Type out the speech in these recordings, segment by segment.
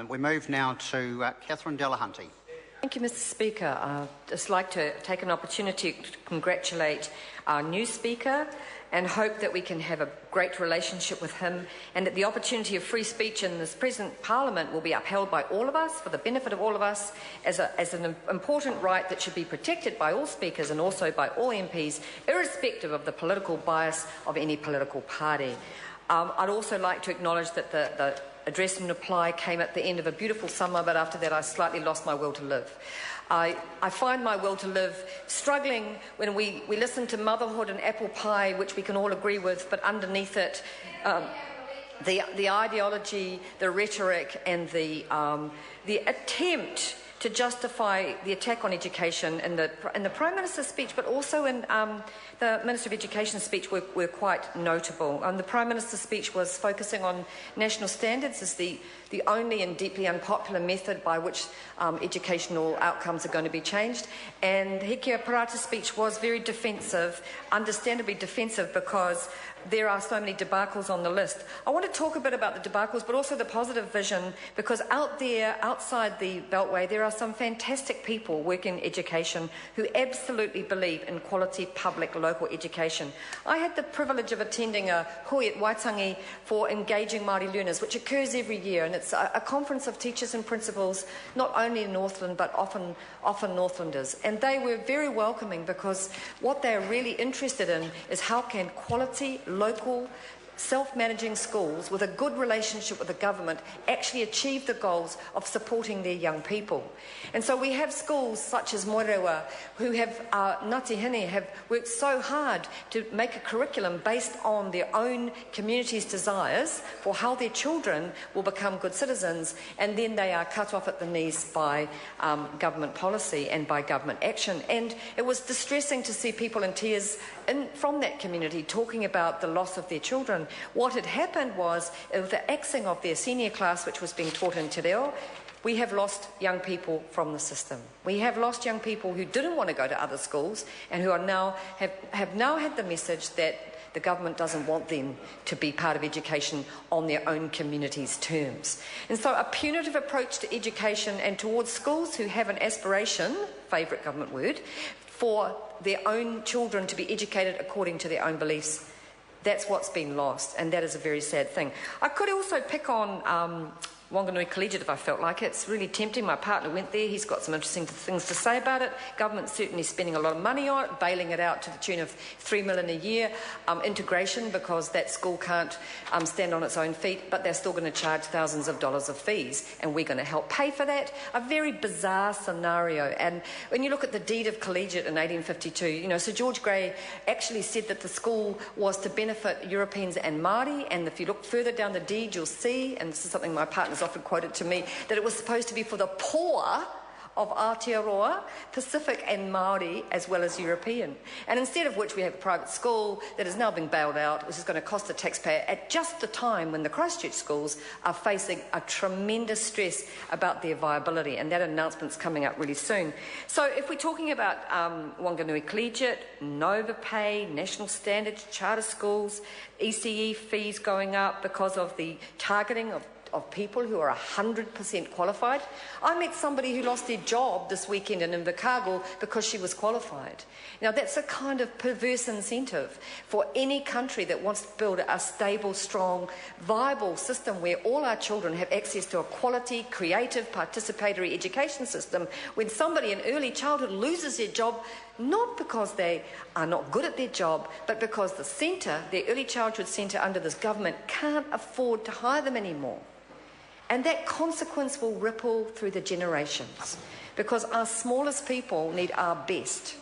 We move now to Catherine Delahunty. Thank you, Mr. Speaker. I'd just like to take an opportunity to congratulate our new Speaker and hope that we can have a great relationship with him and that the opportunity of free speech in this present Parliament will be upheld by all of us, for the benefit of all of us, as an important right that should be protected by all speakers and also by all MPs, irrespective of the political bias of any political party. I'd also like to acknowledge that the address and reply came at the end of a beautiful summer, but after that I slightly lost my will to live. I find my will to live struggling when we listen to motherhood and apple pie, which we can all agree with, but underneath it, the ideology, the rhetoric and the attempt to justify the attack on education in the Prime Minister's speech, but also in the Minister of Education's speech were quite notable. The Prime Minister's speech was focusing on national standards as the only and deeply unpopular method by which educational outcomes are going to be changed. And Hekia Parata's speech was very defensive, understandably defensive, because there are so many debacles on the list. I want to talk a bit about the debacles, but also the positive vision, because out there, outside the Beltway, there are some fantastic people working in education who absolutely believe in quality public local education. I had the privilege of attending a hui at Waitangi for engaging Māori learners, which occurs every year, and it's a conference of teachers and principals, not only in Northland, but often Northlanders. And they were very welcoming, because what they're really interested in is how can quality local self-managing schools with a good relationship with the government actually achieve the goals of supporting their young people. And so we have schools such as Moerewa who have, Ngāti Hine, have worked so hard to make a curriculum based on their own community's desires for how their children will become good citizens, and then they are cut off at the knees by government policy and by government action. And it was distressing to see people in tears from that community talking about the loss of their children. What had happened was, with the axing of their senior class, which was being taught in Te Reo, we have lost young people from the system. We have lost young people who didn't want to go to other schools and who are now have now had the message that the government doesn't want them to be part of education on their own community's terms. And so a punitive approach to education and towards schools who have an aspiration, favourite government word, for their own children to be educated according to their own beliefs, that's what's been lost, and that is a very sad thing. I could also pick on Wanganui Collegiate if I felt like it. It's really tempting. My partner went there. He's got some interesting things to say about it. Government's certainly spending a lot of money on it, bailing it out to the tune of $3 million a year. Integration, because that school can't stand on its own feet, but they're still going to charge thousands of dollars of fees, and we're going to help pay for that. A very bizarre scenario. And when you look at the deed of Collegiate in 1852, you know, Sir George Grey actually said that the school was to benefit Europeans and Māori, and if you look further down the deed, you'll see, and this is something my partner's often quoted to me, that it was supposed to be for the poor of Aotearoa, Pacific and Māori, as well as European. And instead of which we have a private school that is now being bailed out, which is going to cost the taxpayer at just the time when the Christchurch schools are facing a tremendous stress about their viability, and that announcement's coming up really soon. So if we're talking about Wanganui Collegiate, Nova Pay, national standards, charter schools, ECE fees going up because of the targeting of people who are 100% qualified. I met somebody who lost their job this weekend in Invercargill because she was qualified. Now, that's a kind of perverse incentive for any country that wants to build a stable, strong, viable system where all our children have access to a quality, creative, participatory education system. When somebody in early childhood loses their job, not because they are not good at their job, but because the centre, their early childhood centre under this government, can't afford to hire them anymore. And that consequence will ripple through the generations, because our smallest people need our best.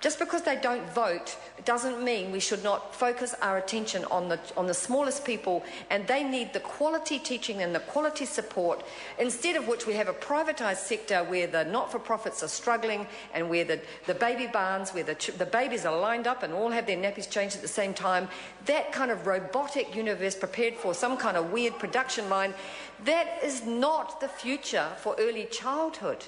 Just because they don't vote doesn't mean we should not focus our attention on the smallest people, and they need the quality teaching and the quality support, instead of which we have a privatised sector where the not-for-profits are struggling, and where the baby barns, where the babies are lined up and all have their nappies changed at the same time. That kind of robotic universe prepared for some kind of weird production line, that is not the future for early childhood.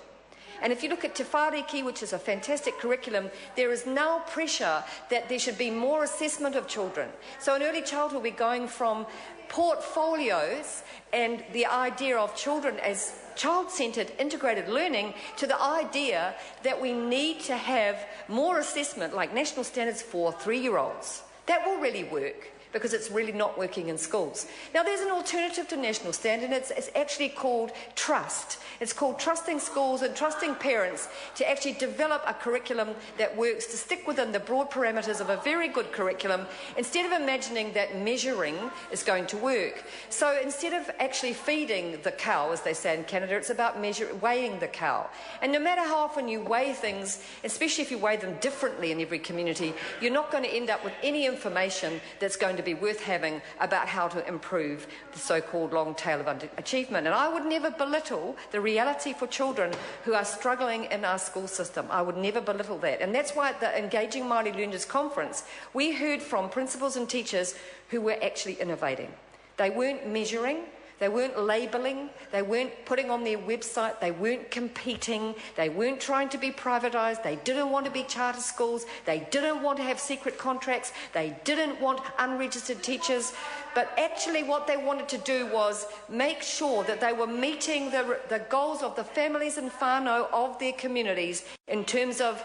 And if you look at Te Whāriki, which is a fantastic curriculum, there is now pressure that there should be more assessment of children. So in early childhood, we're going from portfolios and the idea of children as child-centred integrated learning to the idea that we need to have more assessment, like national standards for 3-year-olds. That will really work, because it's really not working in schools. Now, there's an alternative to national standard, and it's actually called trust. It's called trusting schools and trusting parents to actually develop a curriculum that works, to stick within the broad parameters of a very good curriculum, instead of imagining that measuring is going to work. So instead of actually feeding the cow, as they say in Canada, it's about weighing the cow. And no matter how often you weigh things, especially if you weigh them differently in every community, you're not going to end up with any information that's going to be worth having about how to improve the so-called long tail of achievement. And I would never belittle the reality for children who are struggling in our school system. I would never belittle that. And that's why at the Engaging Māori Learners Conference, we heard from principals and teachers who were actually innovating. They weren't measuring, they weren't labelling, they weren't putting on their website, they weren't competing, they weren't trying to be privatised, they didn't want to be charter schools, they didn't want to have secret contracts, they didn't want unregistered teachers, but actually what they wanted to do was make sure that they were meeting the goals of the families and whānau of their communities in terms of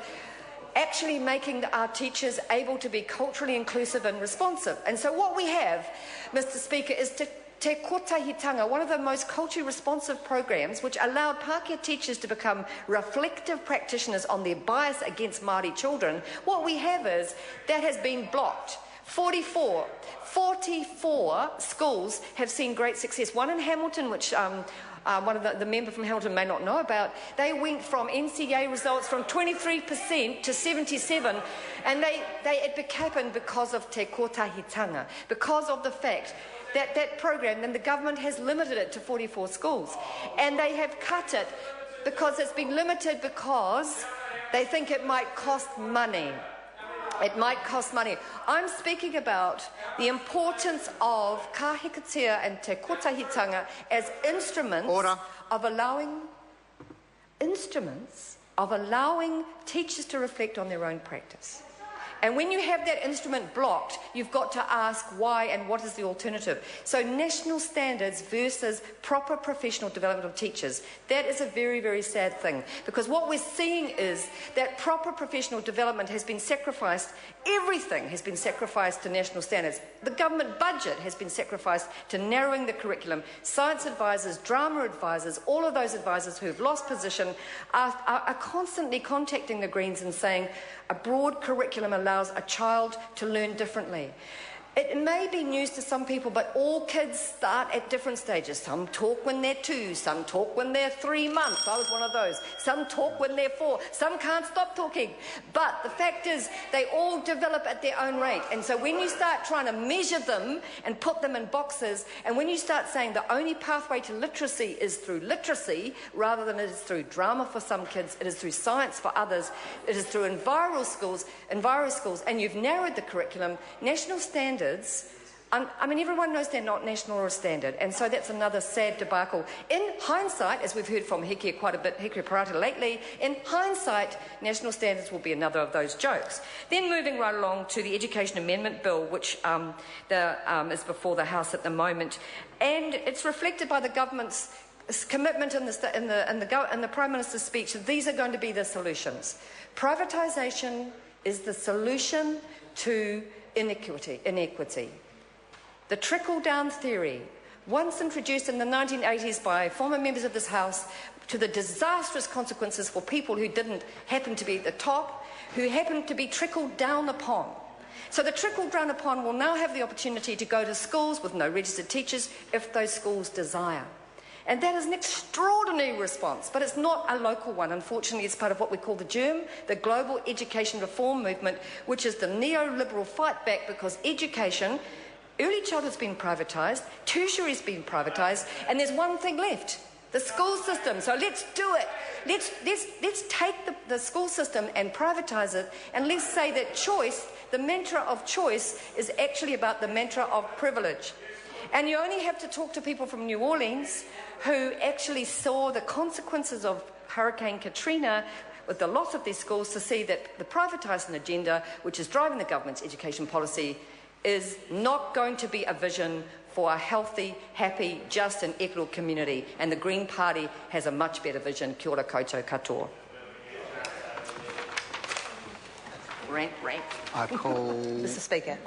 actually making our teachers able to be culturally inclusive and responsive. And so what we have, Mr. Speaker, is Te Kotahitanga, one of the most culturally responsive programs which allowed Pākehā teachers to become reflective practitioners on their bias against Māori children. What we have is that has been blocked. 44 schools have seen great success. One in Hamilton, which one of the member from Hamilton may not know about, they went from NCA results from 23% to 77%, and it happened because of Te Kotahitanga, because of the fact that program, and the government has limited it to 44 schools. And they have cut it because it's been limited because they think it might cost money. It might cost money. I'm speaking about the importance of ka hikatea and te kotahitanga as instruments of allowing teachers to reflect on their own practice. And when you have that instrument blocked, you've got to ask why and what is the alternative. So national standards versus proper professional development of teachers, that is a very, very sad thing. Because what we're seeing is that proper professional development has been sacrificed. Everything has been sacrificed to national standards. The government budget has been sacrificed to narrowing the curriculum. Science advisors, drama advisors, all of those advisors who have lost position are constantly contacting the Greens and saying a broad curriculum allows a child to learn differently. It may be news to some people, but all kids start at different stages. Some talk when they're 2, some talk when they're 3 months. I was one of those. Some talk when they're 4. Some can't stop talking. But the fact is, they all develop at their own rate. And so when you start trying to measure them and put them in boxes, and when you start saying the only pathway to literacy is through literacy, rather than it is through drama for some kids, it is through science for others, it is through enviro schools, and you've narrowed the curriculum, national standards, I mean, everyone knows they're not national or standard, and so that's another sad debacle. In hindsight, as we've heard from Heke quite a bit, Heke Parata lately, in hindsight, national standards will be another of those jokes. Then moving right along to the Education Amendment Bill, which is before the House at the moment, and it's reflected by the government's commitment in the Prime Minister's speech that these are going to be the solutions. Privatisation is the solution to inequity. The trickle-down theory, once introduced in the 1980s by former members of this House, to the disastrous consequences for people who didn't happen to be at the top, who happened to be trickled down upon. So the trickled down upon will now have the opportunity to go to schools with no registered teachers if those schools desire. And that is an extraordinary response, but it's not a local one. Unfortunately, it's part of what we call the GERM, the Global Education Reform Movement, which is the neoliberal fight back because education, early childhood's been privatised, tertiary's been privatised, and there's one thing left, the school system. So let's do it. Let's take the school system and privatise it, and let's say that choice, the mantra of choice, is actually about the mantra of privilege. And you only have to talk to people from New Orleans who actually saw the consequences of Hurricane Katrina, with the loss of their schools, to see that the privatising agenda, which is driving the government's education policy, is not going to be a vision for a healthy, happy, just and equitable community. And the Green Party has a much better vision. Kia ora koutou katoa. Rank. I call Mr. Speaker.